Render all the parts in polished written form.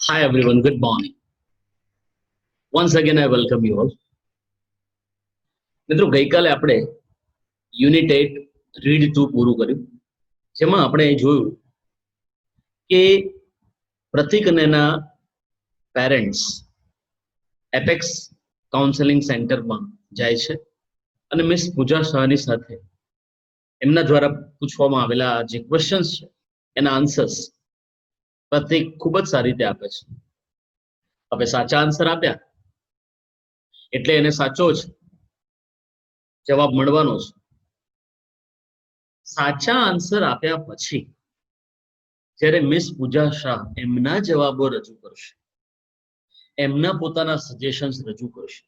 Hi everyone, good morning. Once again, I welcome you all. મિત્રો ગઈકાલે આપણે unit 8 read 2 પૂરું કર્યું, જેમાં આપણે જોયું કે પ્રતિક અને એના પેરેન્ટ્સ એપેક્સ કાઉન્સેલિંગ સેન્ટરમાં જાય છે અને મિસ પૂજા શાહની સાથે એમના દ્વારા પૂછવામાં આવેલા જે ક્વેશ્ચન્સ છે એના આન્સર્સ પ્રતિક ખૂબ જ સારી રીતે આપે છે. હવે સાચા આન્સર આપ્યા એટલે એને સાચો જ જવાબ મળવાનો છે. સાચા આન્સર આપ્યા પછી જ્યારે મિસ પૂજા શાહ એમના જવાબો રજૂ કરશે, એમના પોતાના સજેશન્સ રજૂ કરશે,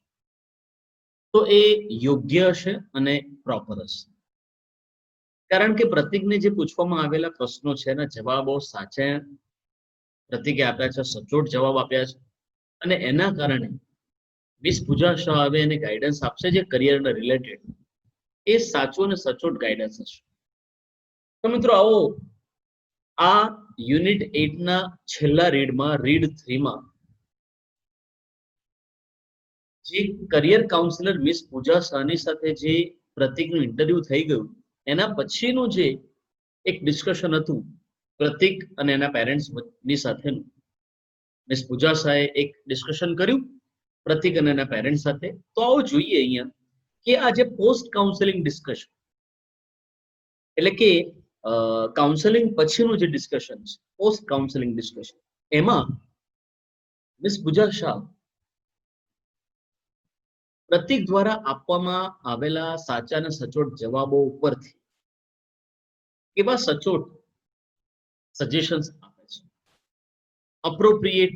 તો એ યોગ્ય હશે અને પ્રોપર હશે. કારણ કે પ્રતિકને જે પૂછવામાં આવેલા પ્રશ્નો છે એના જવાબો સાચા પ્રતિકે આપ્યા છે, સચોટ જવાબ આપ્યા છે, અને એના કારણે મિસ પૂજા શાહ હવે એને ગાઈડન્સ આપશે જે કરિયરના રિલેટેડ એ સાચું અને સચોટ ગાઈડન્સ હશે. તો મિત્રો આવો આ યુનિટ 8 ના છેલ્લા રીડમાં રીડ 3 માં જે કરિયર કાઉન્સિલર મિસ પૂજા શાહની સાથે જે પ્રતિકનું ઇન્ટરવ્યુ થઈ ગયું એના પછીનું જે એક ડિસ્કશન હતું પ્રતિક અને એના પેરેન્ટ્સની સાથેનું, મિસ પૂજા શાહે એક ડિસ્કશન કર્યું પ્રતિક અને એના પેરેન્ટ્સ સાથે. તો આવો જોઈએ અહીંયા કે આ જે પોસ્ટ કાઉન્સેલિંગ ડિસ્કશન એટલે કે કાઉન્સેલિંગ પછીનું જે ડિસ્કશન છે, પોસ્ટ કાઉન્સેલિંગ ડિસ્કશન, એમાં મિસ પૂજા શાહ પ્રતિક દ્વારા આપવામાં આવેલા સાચા અને સચોટ જવાબો ઉપરથી કેવા સચોટ સજેશન્સ આપે છે, અપ્રોપ્રિએટ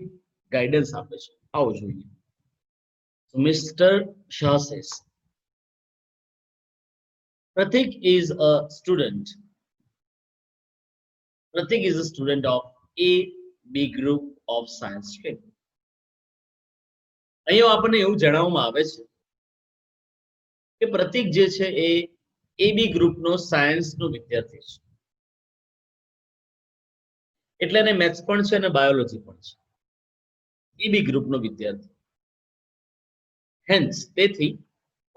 ગાઈડન્સ આપે છે. આવો જોઈએ. Mister Shah cess Pratik is a student. Pratik is a student of A B group of science stream. અહીંયા આપણને એવું જણાવવામાં આવે છે કે પ્રતિક જે છે એ એબી ગ્રુપનો સાયન્સનો વિદ્યાર્થી છે, એટલે એને મેથ્સ પણ છે અને બાયોલોજી પણ છે. એબી ગ્રુપનો વિદ્યાર્થી. હેન્સ તેથી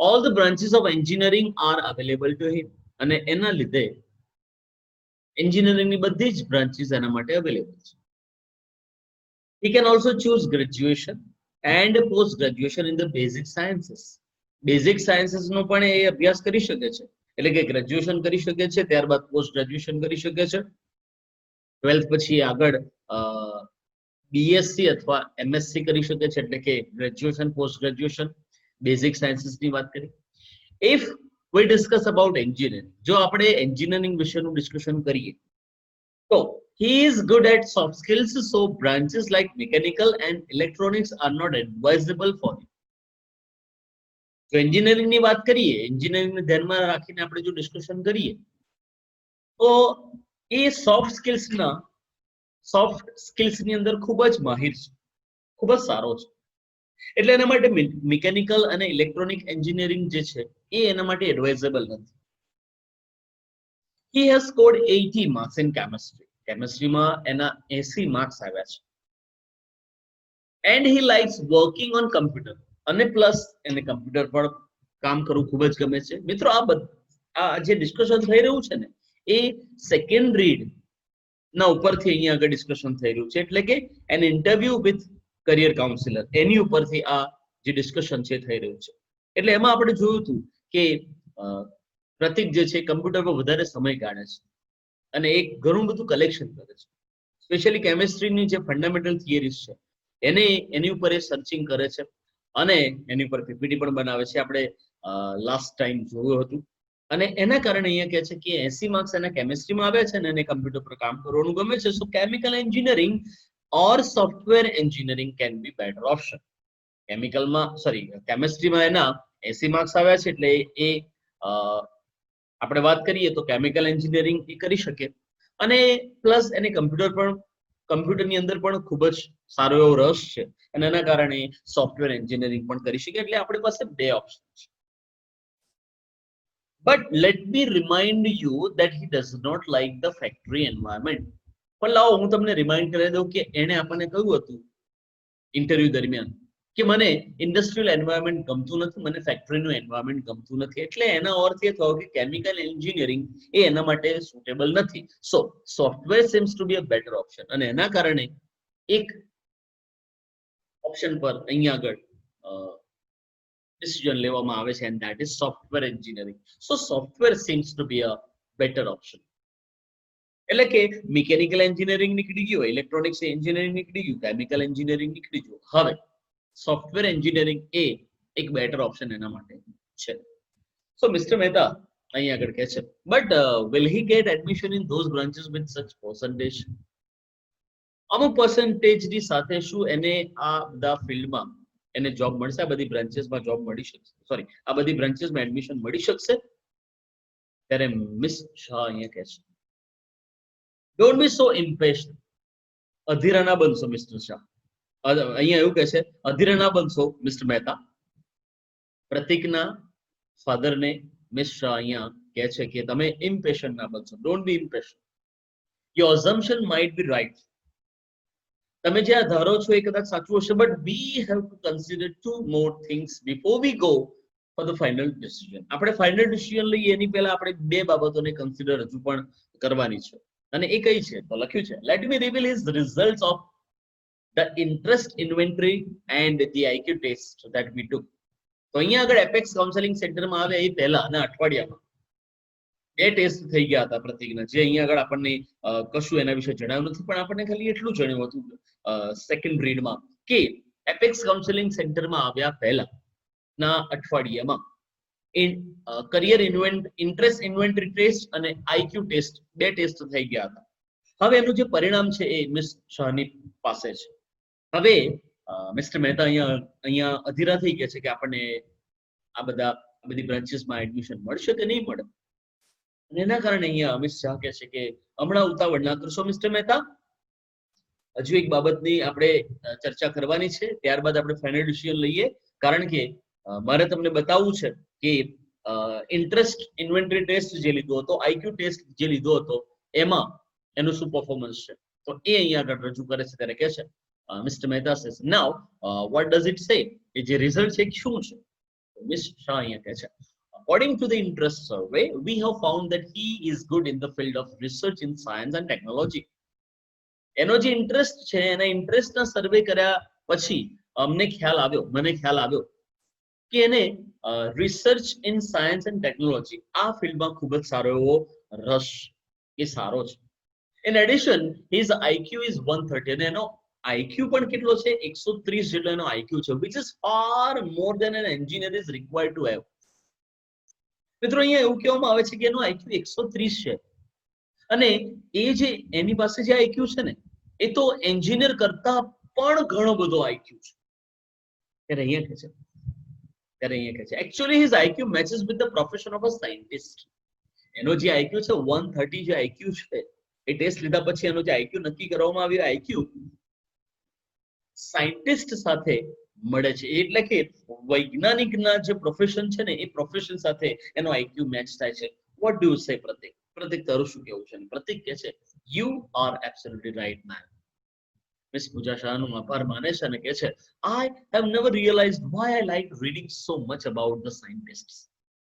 all the branches of engineering are available to him, અને એના લીધે એન્જિનિયરિંગની બધી જ બ્રાન્ચીસ એના માટે અવેલેબલ છે. He can also choose graduation and post graduation in the basic sciences. Basic sciences નો પણ એ અભ્યાસ કરી શકે છે, એટલે કે ગ્રેજ્યુએશન કરી શકે છે, ત્યારબાદ પોસ્ટ ગ્રેજ્યુએશન કરી શકે છે. 12th પછી આગળ બીએસસી અથવા એમએસસી કરી શકે છે, એટલે કે ગ્રેજ્યુએશન પોસ્ટ ગ્રેજ્યુએશન બેઝિક સાયન્સીસની વાત કરી. If V discuss about engineering, જો આપણે એન્જિનિયરિંગ વિશેનું ડિસ્કશન કરીએ તો he is good at soft skills, so branches like mechanical and electronics are not advisable for him. જો એન્જિનિયરિંગની વાત કરીએ, એન્જિનિયરિંગને ધ્યાનમાં રાખીને આપણે જો ડિસ્કશન કરીએ તો એ સોફ્ટ સ્કિલ્સની અંદર ખૂબ જ માહિર છે, ખૂબ જ સારો છે. એટલે એના માટે મિકેનિકલ અને ઇલેક્ટ્રોનિક એન્જિનિયરિંગ જે છે એ એના માટે એડવાઇઝેબલ નથી. He has scored 80 marks in chemistry. કેમેસ્ટ્રીમાં એના 80 માર્ક્સ આવ્યા છે. And he likes working on computer, અને પ્લસ એને કમ્પ્યુટર પર કામ કરવું ખૂબ જ ગમે છે. મિત્રો આ જે ડિસ્કશન થઈ રહ્યું છે ને એ સેકન્ડ રીડ ના ઉપરથી અહીંયા આગળ ડિસ્કશન થઈ રહ્યું છે, એટલે કે an interview with career counsellor એની ઉપરથી આ જે ડિસ્કશન છે થઈ રહ્યું છે. એટલે એમાં આપણે જોયું હતું કે પ્રતિક જે છે કમ્પ્યુટર પર વધારે સમય કાઢે છે અને એક ઘણું બધું કલેક્શન કરે છે. સ્પેશિયલી કેમેસ્ટ્રીની જે ફંડામેન્ટલ થિયરીઝ છે એની ઉપર એ સર્ચિંગ કરે છે અને એની ઉપર પીપીટી પણ બનાવે છે. આપણે લાસ્ટ ટાઈમ જોયું હતું. અને એના કારણે અહીંયા કહે છે કે 80 માર્ક્સ એના કેમેસ્ટ્રીમાં આવ્યા છે ને એને કમ્પ્યુટર પર કામ કરવાનું ગમે છે. So chemical engineering or software engineering can be better option. કેમેસ્ટ્રીમાં એના 80 માર્ક્સ આવ્યા છે, એટલે એ આપણે વાત કરીએ તો કેમિકલ એન્જિનિયરિંગ એ કરી શકે, અને પ્લસ એને કમ્પ્યુટરની અંદર પણ ખૂબ જ સારો એવો રસ છે અને એના કારણે સોફ્ટવેર એન્જિનિયરિંગ પણ કરી શકે. એટલે આપણી પાસે બે ઓપ્શન છે. But let me remind you that he does not like the factory environment. પણ લાવો હું તમને રિમાઇન્ડ કરી દઉં કે એને આપણને કહ્યું હતું ઇન્ટરવ્યુ દરમિયાન કે મને ઇન્ડસ્ટ્રીયલ એન્વાયરમેન્ટ ગમતું નથી, મને ફેક્ટરીનું એન્વાયરમેન્ટ ગમતું નથી, એટલે એનો અર્થ એ થયો કે કેમિકલ એન્જિનિયરિંગ એ એના માટે સુટેબલ નથી. So software seems to be a better option, અને એના કારણે એક ઓપ્શન પર અહીંયા આગળ ડિસિઝન લેવામાં આવે છે, and that is software engineering. So software seems to be a better option. એટલે કે મિકેનિકલ એન્જિનિયરિંગ નીકળી ગયું, ઇલેક્ટ્રોનિક્સ એન્જિનિયરિંગ નીકળી ગયું, કેમિકલ એન્જિનિયરિંગ નીકળી ગયું, હવે સોફ્ટવેર એન્જિનિયરિંગ એ એક બેટર ઓપ્શન એના માટે છે. સો મિસ્ટર મહેતા અહીં આગળ કહે છે, but will he get admission in those branches with such percentage? અમુક પર્સન્ટેજ ની સાથે શું એને આ બધા ફિલ્ડમાં એને જોબ મળશે, આ બધી બ્રાન્ચીસમાં જોબ મળી શકશે, સોરી આ બધી બ્રાન્ચીસમાં એડમિશન મળી શકશે? ત્યારે મિસ શાહ અહીંયા કહે છે, ડોન્ટ બી સો ઇમ્પેશન્ટ. અધીરા ના બનશો મિસ્ટર શાહ. અહીંયા એવું કહે છે, અધીરા ના બનશો મિસ્ટર મહેતા. પ્રતિકના ફાધરને મિસ શાહ અહીંયા કહે છે કે તમે ઇમ્પેશન્ટ ના બનશો, don't be impatient. Your assumption might be right. તમે જે આ ધારો છો એ કદાચ સાચું હશે, but we have to consider two more things before we go for the final decision. આપણે ફાઇનલ ડિસિઝન લઈએ એની પહેલા આપણે બે બાબતોને કન્સિડર હજુ પણ કરવાની છે, અને એ કઈ છે તો લખ્યું છે, let me reveal his results of the interest inventory and the IQ test that we took. તો અહીંયા આગળ એપેક્સ કાઉન્સેલિંગ સેન્ટરમાં આવે એ પહેલા અને અઠવાડિયામાં બે ટેસ્ટ થઈ ગયા હતા પ્રતિકના, જે અહીંયા આગળ આપણને કશું એના વિશે જણાવ્યું નથી, પણ આપણને ખાલી એટલું જણાવ્યું હતું સેકન્ડ રીડમાં કે એપેક્સ કાઉન્સેલિંગ સેન્ટરમાં આવ્યા પહેલા ના અઠવાડિયામાં કરિયર ઇન્ટરેસ્ટ ઇન્વેન્ટરી ટેસ્ટ અને આઈક્યુ ટેસ્ટ બે ટેસ્ટ થઈ ગયા હતા. હવે એનું જે પરિણામ છે એ મિસ શાહની પાસે છે. હવે મિસ્ટર મહેતા અહીંયા અધીરા થઈ ગયા છે કે આપણને આ બધી બ્રાન્ચીસમાં એડમિશન મળશે કે નહીં મળે, અને એના કારણે અહીંયા અમિત શાહ કહે છે કે હમણાં ઉતાવળ ના કરશો મિસ્ટર મહેતા, હજુ એક બાબતની આપણે ચર્ચા કરવાની છે, ત્યારબાદ આપણે ફાઇનલ ડિસિઝન લઈએ. કારણ કે મારે તમને બતાવવું છે કે ઇન્ટરેસ્ટ ઇન્વેન્ટરી ટેસ્ટ જે લીધો હતો, આઈક્યુ ટેસ્ટ જે લીધો હતો, એમાં એનું શું પરફોર્મન્સ છે, તો એ અહીંયા આગળ રજૂ કરે છે. ત્યારે કહે છે mister Mehta says now what does it સે, એ જે રિઝલ્ટ છે શું છે? મિસ શાહ અહીંયા કહે છે, according to the interest survey we have found that he is good in the field of research in science and technology. એનો જે ઇન્ટરેસ્ટ છે એના ઇન્ટરેસ્ટના સર્વે કર્યા પછી મને ખ્યાલ આવ્યો કે એને research in science and technology આ ફિલ્ડમાં ખૂબ જ સારો એવો રસ એ સારો છે. In addition his IQ is 130, અને એનો આઈક્યુ પણ કેટલો છે? 130 જેટલો એનો આઈક્યુ છે, which is far more than an engineer is required to have. મિત્રો અહીંયા એવું કહેવામાં આવે છે કે એનો આઈક્યુ 130 છે, અને એ જે એની પાસે જે આઈક્યુ છે ને એ તો એન્જિનિયર કરતા પણ ઘણો બધો આઈક્યુ છે. ત્યારે અહીંયા કહે છે actually his IQ matches with the profession of a scientist. એનો જે આઈક્યુ છે 130 જે આઈક્યુ છે એ ટેસ્ટ લીધા પછી એનો જે આઈક્યુ નક્કી કરવામાં આવ્યો, આઈક્યુ સાયન્ટિસ્ટ સાથે મળે છે, એટલે કે વૈજ્ઞાનિકના જે પ્રોફેશન છે ને એ પ્રોફેશન સાથે એનો આઈક્યુ મેચ થાય છે. વોટ ડુ યુ સે પ્રતિક? પ્રતિક તારું શું કેવું છે? પ્રતિક કહે છે you are absolutely right man. Miss Pooja શાહનો આભાર માને છે અને કહે છે I have never realized why I like reading so much about the scientists.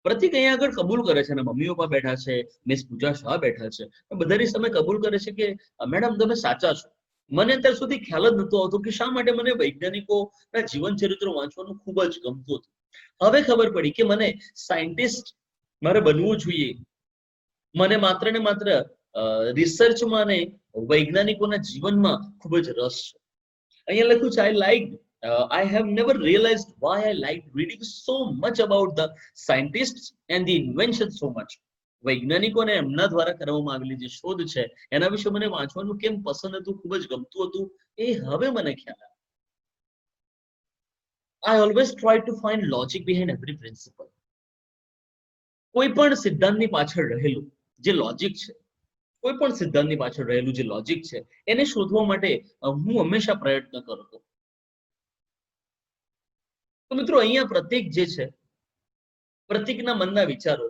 Pratik અહીંયા આગળ કબૂલ કરે છે, અને મમ્મી પપ્પા બેઠા છે, મિસ પૂજા શાહ બેઠા છે, બધાની સામે કબૂલ કરે છે કે મેડમ તમે સાચા છો. મને અત્યાર સુધી ખ્યાલ જ નતો આવતો કે શા માટે મને વૈજ્ઞાનિકોના જીવન ચરિત્રો વાંચવાનું ખૂબ જ ગમતું હતું. હવે ખબર પડી કે મને સાયન્ટિસ્ટ મારે બનવું જોઈએ. મને માત્ર ને માત્ર રિસર્ચમાં ને વૈજ્ઞાનિકોના જીવનમાં ખૂબ જ રસ છે. અહીંયા લખ્યું છે I have never realized why I liked reading so much about the scientists and the inventions so much. વૈજ્ઞાનિકોને એમના દ્વારા કરવામાં આવેલી જે શોધ છે એના વિશે મને વાંચવાનું કેમ પસંદ હતું, ખૂબ જ ગમતું હતું, એ હવે મને ખ્યાલ આવ્યો. I always try to find logic behind every principle. કોઈ પણ સિદ્ધાંતની પાછળ રહેલું જે લોજિક છે, કોઈ પણ સિદ્ધાંતની પાછળ રહેલું જે લોજિક છે એને શોધવા માટે હું હંમેશા પ્રયત્ન કરતો. તો મિત્રો અહીંયા પ્રતિક જે છે, પ્રતિકના મનના વિચારો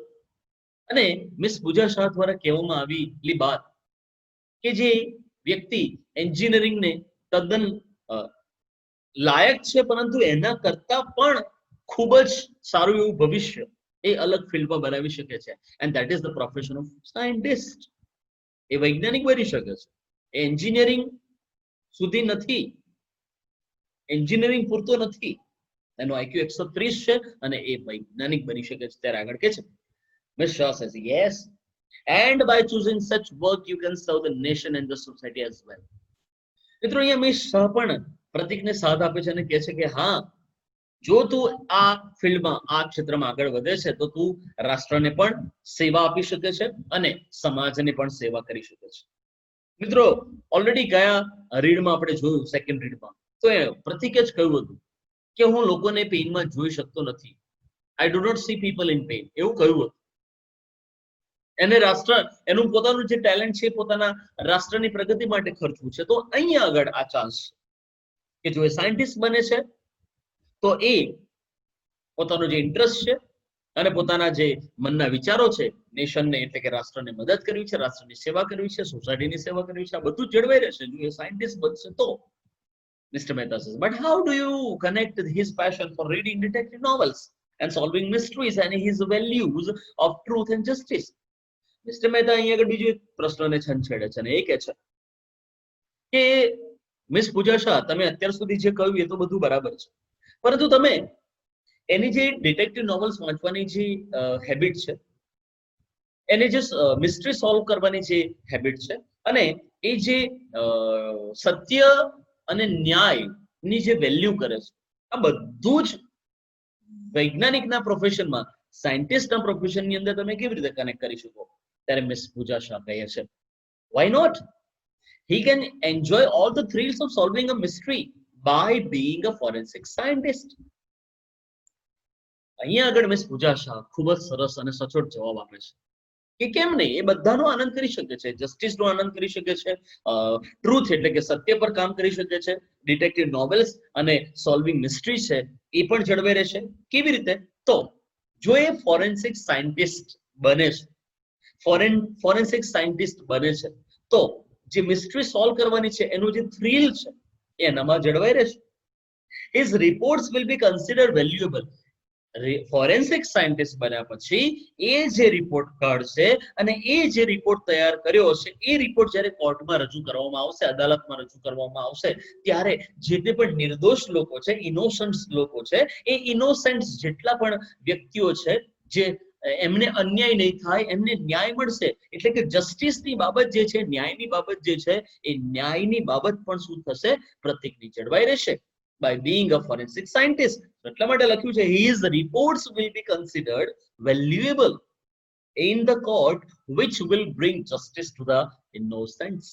અને મિસ પૂજા શાહ દ્વારા કહેવામાં આવેલી વાત કે જે વ્યક્તિ એન્જિનિયરિંગને તદ્દન લાયક છે, પરંતુ એના કરતા પણ ખૂબ જ સારું એવું ભવિષ્ય એ અલગ ફિલ્ડમાં બનાવી શકે છે. And that is the profession of scientist. એ વૈજ્ઞાનિક બની શકે છે. એ એન્જિનિયરિંગ સુધી નથી, એન્જિનિયરિંગ પૂરતો નથી. એનો આઈક્યુ 130 છે અને એ વૈજ્ઞાનિક બની શકે છે. ત્યારે આગળ કે છે Miss Shah says yes, and by choosing such work you can serve the nation and the society as well. મિત્રો અહીંયા મિસ શાહ પણ પ્રતિકને સાથ આપે છે અને કહે છે કે હા, જો તું આ ફિલ્ડમાં આ ક્ષેત્રમાં આગળ વધે છે તો તું રાષ્ટ્રને પણ સેવા આપી શકે છે અને સમાજને પણ સેવા કરી શકે છે. મિત્રો ઓલરેડી ગયા રીડમાં આપણે જોયું, સેકન્ડ રીડમાં, તો એ પ્રતિકે જ કહ્યું હતું કે હું લોકોને પેઇનમાં જોઈ શકતો નથી. I do not see people in pain, એવું કહ્યું હતું. એને રાષ્ટ્ર, એનું પોતાનું જે ટેલેન્ટ છે પોતાના રાષ્ટ્રની પ્રગતિ માટે ખર્ચવું છે. તો અહીંયા આગળ આ ચાન્સ છે કે જો એ સાયન્ટિસ્ટ બને છે તો એ પોતાનો જે ઇન્ટરેસ્ટ છે અને પોતાના જે મનના વિચારો છે, નેશનને એટલે કે રાષ્ટ્રને મદદ કરવી છે, રાષ્ટ્રની સેવા કરવી છે, સોસાયટીની સેવા કરવી છે, આ બધું જળવાઈ રહેશે જો એ સાયન્ટિસ્ટ બનશે તો. Mr. Mehta says, but how do you connect his passion for reading detective novels and solving mysteries and his values of truth and justice? Mr. Mehta અહીંયા આગળ બીજો એક પ્રશ્નને છંછેડે છે અને એ કહે છે કે મિસ પૂજા શાહ, તમે અત્યાર સુધી જે કહ્યું એ તો બધું બરાબર છે, પરંતુ તમે એની જે ડિટેક્ટિવ નોવેલ્સ વાંચવાની જે હેબિટ છે, એને જે મિસ્ટ્રી સોલ્વ કરવાની જે હેબિટ છે, અને એ જે સત્ય અને ન્યાયની જે વેલ્યુ કરે છે, આ બધું જ વૈજ્ઞાનિકના પ્રોફેશનમાં, સાયન્ટિસ્ટના પ્રોફેશનની અંદર તમે કેવી રીતે કનેક્ટ કરી શકો? ત્યારે મિસ પૂજા શાહ કહે છે, why not? He can enjoy all the thrills of solving a mystery by being a forensic scientist. અહીંયા આગળ મિસ પૂજા શાહ ખૂબ જ સરસ અને સચોટ જવાબ આપે છે કે કેમ નહીં, એ બધાનો આનંદ કરી શકે છે, જસ્ટિસનો આનંદ કરી શકે છે, ટ્રુથ એટલે કે સત્ય પર કામ કરી શકે છે, ડિટેક્ટિવ નોવેલ્સ અને સોલ્વિંગ મિસ્ટ્રી છે એ પણ જળવાઈ રહેશે. કેવી રીતે? તો જો એ ફોરેન્સિક સાયન્ટિસ્ટ બને છે, ફોરેન્સિક સાયન્ટિસ્ટ બને છે તો જે મિસ્ટ્રી સોલ્વ કરવાની છે એનું જે થ્રિલ છે એ એનામાં જળવાઈ રહેશે. His reports will be considered valuable. Forensic scientist બન્યા પછી એ જે રિપોર્ટ કાઢશે અને એ જે રિપોર્ટ તૈયાર કર્યો હશે એ રિપોર્ટ જ્યારે કોર્ટમાં રજૂ કરવામાં આવશે, અદાલતમાં રજૂ કરવામાં આવશે, ત્યારે જે તે પણ નિર્દોષ લોકો છે, ઇનોસન્ટ લોકો છે, એ ઇનોસન્ટ જેટલા પણ વ્યક્તિઓ છે જે એમને અન્યાય નહીં થાય, એમને ન્યાય મળશે. એટલે કે જસ્ટિસની બાબત જે છે, ન્યાયની બાબત જે છે, એ ન્યાયની બાબત પણ શું થશે? પ્રતિકની જળવાઈ રહેશે by being a forensic scientist. એટલા માટે લખ્યું છે his reports will be considered valuable in the court which will bring justice to the innocents.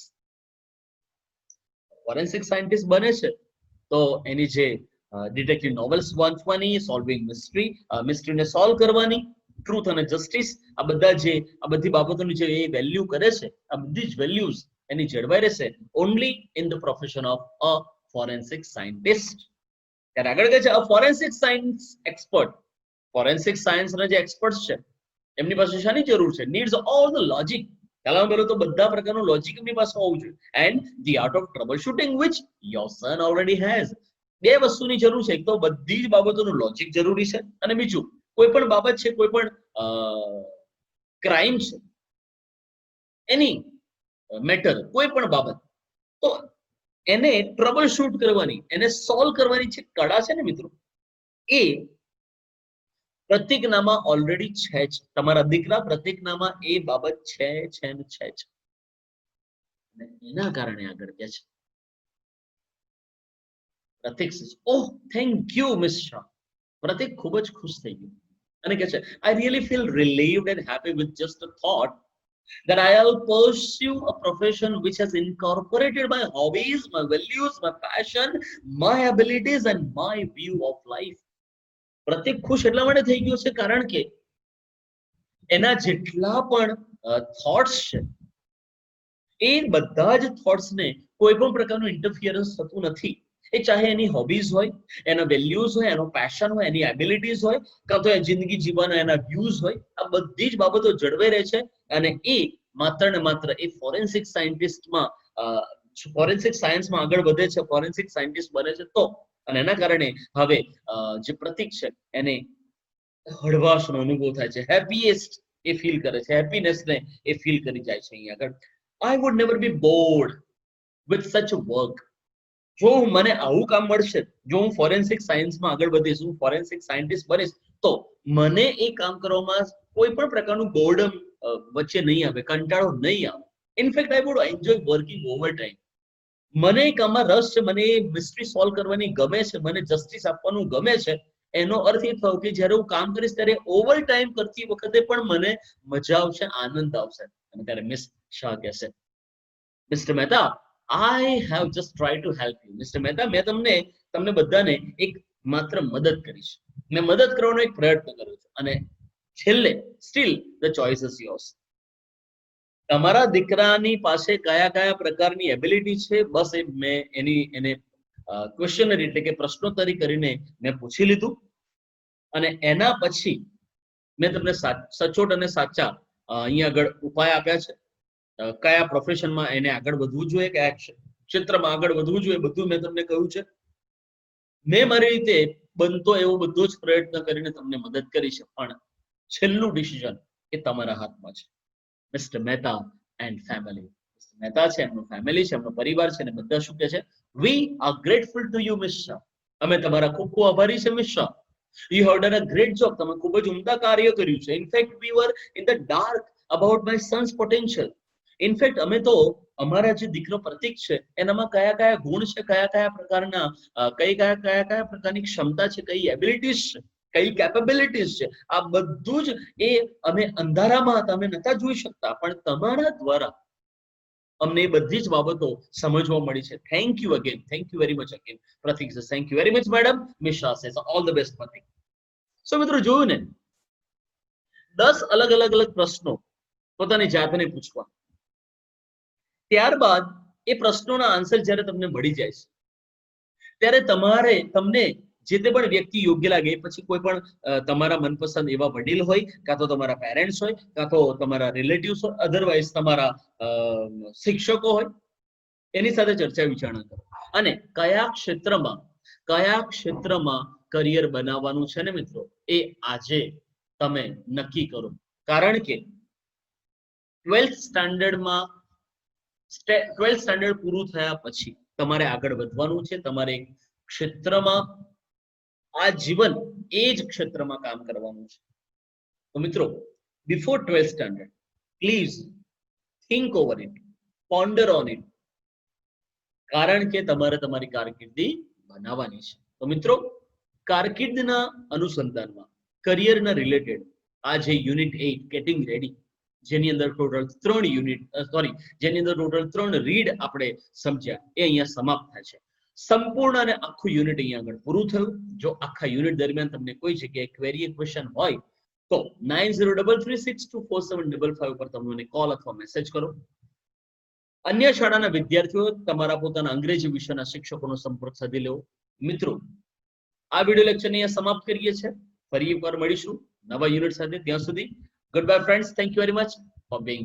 forensic scientist બને છે તો એની જે ડિટેક્ટિવ નોવેલ્સ વાંચવાની, સોલ્વિંગ મિસ્ટ્રીને સોલ્વ કરવાની, ટ્રુથ અને જસ્ટિસ, આ બધી બાબતોની જે એ વેલ્યુ કરે છે, આ બધી જ વેલ્યુઝ એની જળવાઈ રહેશે only in the profession of a forensic scientist. ત્યારે આગળ કહે છે a forensic science expert, forensic science ના જે એક્સપર્ટ્સ છે એમની પાસે શાની જરૂર છે? needs all the logic. પહેલામાં પહેલું તો બધા પ્રકારનું લોજિક એમની પાસે હોવું જોઈએ, and the art of troubleshooting which your son already has. બે વસ્તુની જરૂર છે, એક તો બધી જ બાબતોનું લોજિક જરૂરી છે, અને બીજું કોઈ પણ બાબત છે, કોઈ પણ ક્રાઇમ છે, એની મેટર, કોઈ પણ બાબત, તો એને ટ્રબલ શૂટ કરવાની, એને સોલ્વ કરવાની જે કળા છે ને મિત્રો, એ પ્રતિજ્ઞામાં ઓલરેડી છે જ. તમારા દીકરા પ્રતિજ્ઞામાં એ બાબત છે ને છે જ. એના કારણે આગળ કે છે પ્રતિક, ઓહ થેન્ક યુ મિસ શાહ. પ્રતિક ખૂબ જ ખુશ થઈ ગયું અને કહે છે I really feel relieved and happy with just a thought that I'll pursue a profession which has incorporated my hobbies, my values, my passion, my abilities and my view of life. પ્રતિક ખુશ એટલા માટે થઈ ગયો છે કારણ કે એના જેટલા પણ થોટ્સ છે એ બધા જ થોટ્સને કોઈ પણ પ્રકારનું ઇન્ટરફિયરન્સ થતું નથી. એ ચાહે એની હોબીઝ હોય, એના વેલ્યુઝ હોય, એનો પેશન હોય, એની એબિલિટીઝ હોય, કાં તો એ જિંદગી જીવવાના એના વ્યૂઝ હોય, આ બધી જ બાબતો જળવાઈ રહે છે અને એ માત્ર ને માત્ર એ ફોરેન્સિક સાયન્ટિસ્ટમાં ફોરેન્સિક સાયન્સમાં આગળ વધે છે, ફોરેન્સિક સાયન્ટિસ્ટ બને છે તો, અને એના કારણે હવે જે પ્રતીક છે એને હળવાશનો અનુભવ થાય છે, હેપીએસ્ટ એ ફીલ કરે છે, હેપીનેસ ને એ ફીલ કરી જાય છે અહીંયા આગળ. I would never be bored with such work. જો મને આવું કામ મળશે, જો હું ફોરેન્સિક સાયન્સમાં આગળ વધીશ, હું ફોરેન્સિક સાયન્ટિસ્ટ બનીશ, તો મને એ કામ કરવામાં કોઈ પણ પ્રકારનું બોર્ડમ વચ્ચે નહીં આવે, કંટાળો નહીં આવે. In fact I would enjoy working over time. મને એ કામમાં રસ છે, મને એ મિસ્ટ્રી સોલ્વ કરવાની ગમે છે, મને જસ્ટિસ આપવાનું ગમે છે. એનો અર્થ એ થયો કે જ્યારે હું કામ કરીશ ત્યારે ઓવર ટાઈમ કરતી વખતે પણ મને મજા આવશે, આનંદ આવશે. અને ત્યારે મિસ શાહ કહેશે, mister Mehta, I have just try to help you. Mister Mehta, મેં તમને બધાને એક માત્ર મદદ કરી છે, મેં મદદ કરવાનો એક પ્રયત્ન કર્યો છે, અને છેલ્લે steel the choice is yours. તમારા દીકરાની પાસે કયા કયા પ્રકારની એબિલિટી છે, બસ મેં એને ક્વેશ્ચનરી એટલે કે પ્રશ્નોત્તરી કરીને મેં પૂછી લીધું, અને એના પછી મેં તમને સચોટ અને સાચા અહીંયા આગળ ઉપાય આપ્યા છે. કયા પ્રોફેશનમાં એને આગળ વધવું જોઈએ, કયા ક્ષેત્રમાં આગળ વધવું જોઈએ, બધું મેં તમને કહ્યું છે. મેં મારી રીતે બનતો એવો બધો જ પ્રયત્ન કરીને તમને મદદ કરી છે, પણ છેલ્લું ડિસિઝન એ તમારા હાથમાં છે. Mister Mehta and family. Mehta છે, એમનો ફેમિલી છે, એમનો પરિવાર છે, અને બધા શું કહે છે, we are grateful to you miss Shah. અમે તમારા ખૂબ ખૂબ આભારી છે miss Shah. You have done a great job. તમે ખૂબ જ ઉમદા કાર્ય કર્યું છે. In fact we were in the dark about my son's potential. In fact અમે તો અમારા જે દીકરો પ્રતીક છે એનામાં કયા કયા ગુણ છે, કયા કયા પ્રકારના કયા પ્રકારની ક્ષમતા છે, કઈ એબિલિટીઝ છે, કઈ કેપેબિલિટીઝ છે, આ બધું જ એ અમે અંધારામાં હતા, અમે નતા જોઈ શકતા, પણ તમારા દ્વારા અમને એ બધી જ બાબતો સમજવા મળી છે. Thank you again, thank you very much again. Pratik says thank you very much madam. Miss Shah says all the best Pratik. So મિત્રો, જોયું ને, 10 અલગ અલગ પ્રશ્નો પોતાની જાતને પૂછવા, ત્યારબાદ એ પ્રશ્નોના આન્સર જ્યારે તમને મળી જાય છે, ત્યારે તમને જે તે પણ વ્યક્તિ યોગ્ય લાગે, પછી કોઈ પણ તમારા મનપસંદ એવા વડીલ હોય, કાં તો તમારા પેરેન્ટ્સ હોય, કાં તો તમારા રિલેટિવ્સ હોય, અધરવાઇઝ તમારા શિક્ષકો હોય, એની સાથે ચર્ચા વિચારણા કરો. અને કયા ક્ષેત્રમાં કરિયર બનાવવાનું છે ને મિત્રો, એ આજે તમે નક્કી કરો. કારણ કે 12th સ્ટાન્ડર્ડ પૂરું થયા પછી તમારે આગળ વધવાનું છે, તમારે ક્ષેત્રમાં આ જીવન એ જ ક્ષેત્રમાં કામ કરવાનું છે. તો મિત્રો, before 12th standard please think over it, ponder on it, કારણ કે તમારે તમારી કારકિર્દી બનાવવાની છે. તો મિત્રો, કારકિર્દીના અનુસંધાનમાં કરિયરના રિલેટેડ આ જે યુનિટ 8 ગેટિંગ રેડી, જેની અંદર ટોટલ 3 રીડ આપણે સમજ્યા, એ અહીંયા સમાપ્ત થાય છે. સંપૂર્ણ અને આખું યુનિટ અહીંયા આગળ પૂરું થયું. જો આખા યુનિટ દરમિયાન તમને કોઈ જગ્યાએ ક્વેરી ક્વેશ્ચન હોય તો 9033624755 પર તમે મને કોલ અથવા મેસેજ કરો. અન્ય શાળાના વિદ્યાર્થીઓ તમારા પોતાના અંગ્રેજી વિષયના શિક્ષકોનો સંપર્ક સાધી લેવો. મિત્રો, આ વિડિયો લેક્ચર અહીંયા સમાપ્ત કરીએ છીએ. ફરી એકવાર મળીશું નવા યુનિટ સાથે. ત્યાં સુધી good bye friends. Thank you very much for being